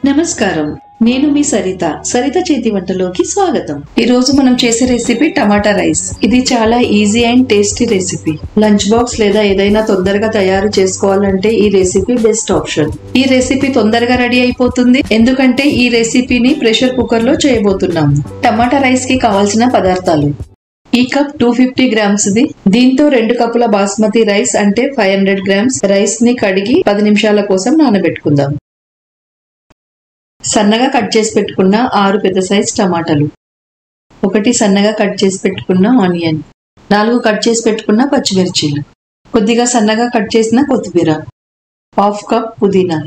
నమస్కారం, నేను మీ సరిత చేతి వంటలోకి స్వాగతం. ఈ రోజు మనం చేసే రెసిపీ టమాటా రైస్. ఇది చాలా easy and tasty recipe. Lunch box లేదా ఏదైనా తొందరగా తయారు చేసుకోవాలంటే ఈ రెసిపీ బెస్ట్ ఆప్షన్. ఈ రెసిపీ తొందరగా రెడీ అయిపోతుంది, ఎందుకంటే ఈ రెసిపీని ప్రెషర్ కుక్కర్ లో చేయబోతున్నాము. టమాటా రైస్ కి కావాల్సిన పదార్థాలు: ఈ కప్ 250 గ్రామ్స్ ది. దీంతో 2 కప్పుల బాస్మతి రైస్ అంటే 500 గ్రామ్స్ రైస్ ని కడిగి 10 నిమిషాల కోసం నానబెట్టుకుందాం. సన్నగా కట్ చేసి పెట్టుకున్న 6 పెద్ద సైజ్ టమాటాలు, 1 సన్నగా కట్ చేసి పెట్టుకున్న ఆనియన్, 4 కట్ చేసి పెట్టుకున్న పచ్చిమిర్చీలు, కొద్దిగా సన్నగా కట్ చేసిన కొత్తిమీర, 1/2 కప్ పుదీనా,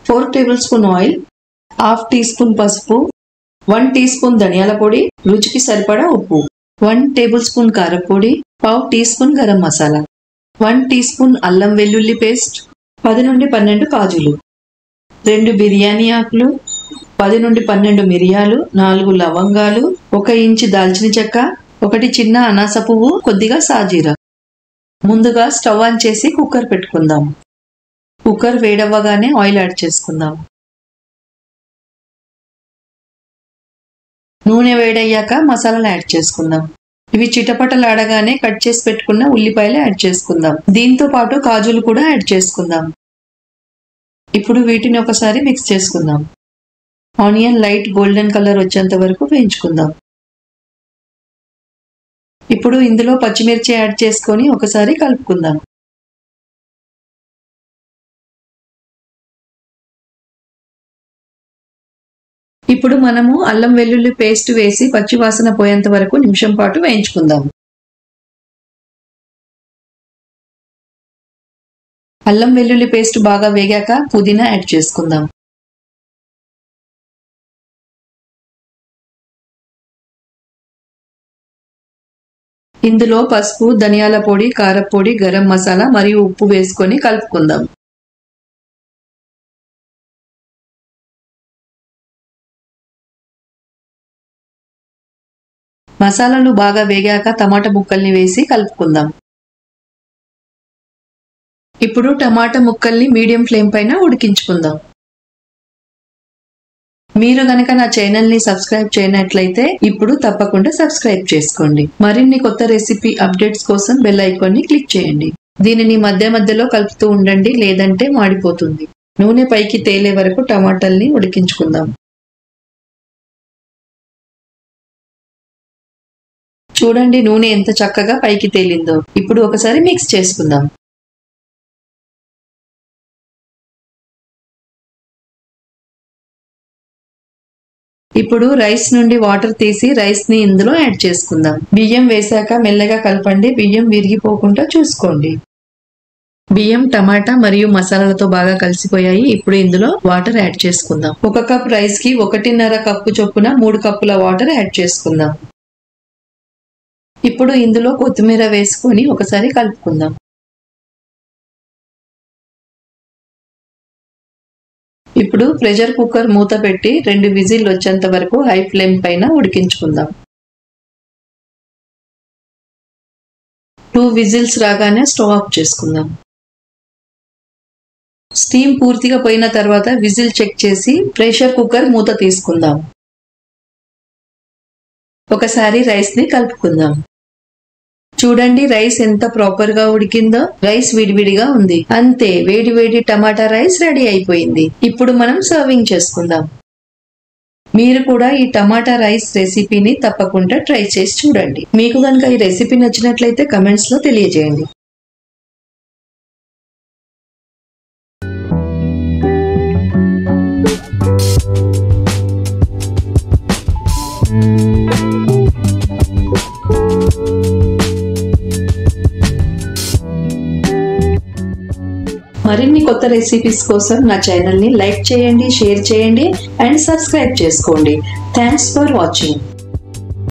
4 tablespoon oil, 1/2 teaspoon పసుపు, 1 టీ స్పూన్ ధనియాల పొడి, రుచికి సరిపడా ఉప్పు, 1 టేబుల్ స్పూన్ కారపొడి, 1/2 teaspoon garam masala, 1 teaspoon అల్లం వెల్లుల్లి పేస్ట్, 10 నుండి 12 కాజులు, 2 బిర్యానీ ఆకులు, 10 నుండి 12 మిరియాలు, 4 లవంగాలు, 1 ఇంచు దాల్చిన చెక్క, 1 చిన్న అనాస పువ్వు, కొద్దిగా సాజీరా. ముందుగా స్టవ్ ఆన్ చేసి కుక్కర్ పెట్టుకుందాం. కుక్కర్ వేడవ్వగానే ఆయిల్ యాడ్ చేసుకుందాం. నూనె వేడయ్యాక మసాలాలు యాడ్ చేసుకుందాం. ఇవి చిటపటలాడగానే కట్ చేసి పెట్టుకున్న ఉల్లిపాయలు యాడ్ చేసుకుందాం. దీంతో పాటు కాజులు కూడా యాడ్ చేసుకుందాం. ఇప్పుడు వీటిని ఒకసారి మిక్స్ చేసుకుందాం. ఆనియన్ లైట్ గోల్డెన్ కలర్ వచ్చేంత వరకు వేయించుకుందాం. ఇప్పుడు ఇందులో పచ్చిమిర్చి యాడ్ చేసుకొని ఒకసారి కలుపుకుందాం. ఇప్పుడు మనము అల్లం వెల్లుల్లి పేస్ట్ వేసి పచ్చి వాసన పోయేంత వరకు నిమిషం పాటు వేయించుకుందాం. అల్లం వెల్లుల్లి పేస్ట్ బాగా వేగాక పుదీనా యాడ్ చేసుకుందాం. ఇందులో పసుపు, ధనియాల పొడి, కారపొడి, గరం మసాలా మరియు ఉప్పు వేసుకొని కలుపుకుందాం. మసాలాలు బాగా వేగాక టమాటా ముక్కల్ని వేసి కలుపుకుందాం. ఇప్పుడు టమాటా ముక్కల్ని మీడియం ఫ్లేమ్ పైన ఉడికించుకుందాం. మీరు గనక నా ఛానల్ ని సబ్స్క్రైబ్ చేయనట్లయితే ఇప్పుడు తప్పకుండా సబ్స్క్రైబ్ చేసుకోండి. మరిన్ని కొత్త రెసిపీ అప్డేట్స్ కోసం బెల్ ఐకాన్ ని క్లిక్ చేయండి. దీనిని మధ్య మధ్యలో కలుపుతూ ఉండండి, లేదంటే మాడిపోతుంది. నూనె పైకి తేలే వరకు టమాటాల్ని ఉడికించుకుందాం. చూడండి నూనె ఎంత చక్కగా పైకి తేలిందో. ఇప్పుడు ఒకసారి మిక్స్ చేసుకుందాం. ఇప్పుడు రైస్ నుండి వాటర్ తీసి రైస్ ని ఇందులో యాడ్ చేసుకుందాం. బియ్యం వేశాక మెల్లగా కలపండి, బియ్యం విరిగిపోకుండా చూసుకోండి. బియ్యం టమాటా మరియు మసాలాలతో బాగా కలిసిపోయాయి. ఇప్పుడు ఇందులో వాటర్ యాడ్ చేసుకుందాం. 1 కప్ రైస్ కి 1.5 కప్పు చొప్పున 3 కప్పుల వాటర్ యాడ్ చేసుకుందాం. ఇప్పుడు ఇందులో కొత్తిమీర వేసుకొని ఒకసారి కలుపుకుందాం. ఇప్పుడు ప్రెషర్ కుక్కర్ మూత పెట్టి 2 విజిల్ వచ్చేంత వరకు హై ఫ్లేమ్ పైన ఉడికించుకుందాం. 2 విజిల్స్ రాగానే స్టవ్ ఆఫ్ చేసుకుందాం. స్టీమ్ పూర్తిగా పోయిన తర్వాత విజిల్ చెక్ చేసి ప్రెషర్ కుక్కర్ మూత తీసుకుందాం. ఒకసారి రైస్ ని కలుపుకుందాం. చూడండి రైస్ ఎంత ప్రాపర్ గా ఉడికిందో. రైస్ విడివిడిగా ఉంది. అంతే, వేడి వేడి టమాటా రైస్ రెడీ అయిపోయింది. ఇప్పుడు మనం సర్వింగ్ చేసుకుందాం. మీరు కూడా ఈ టమాటా రైస్ రెసిపీని తప్పకుండా ట్రై చేసి చూడండి. మీకు కనుక ఈ రెసిపీ నచ్చినట్లయితే కమెంట్స్ లో తెలియజేయండి. మరిన్ని కొత్త రెసిపీస్ కోసం నా ఛానల్ ని లైక్ చేయండి, షేర్ చేయండి అండ్ సబ్స్క్రైబ్ చేసుకోండి. Thanks for watching.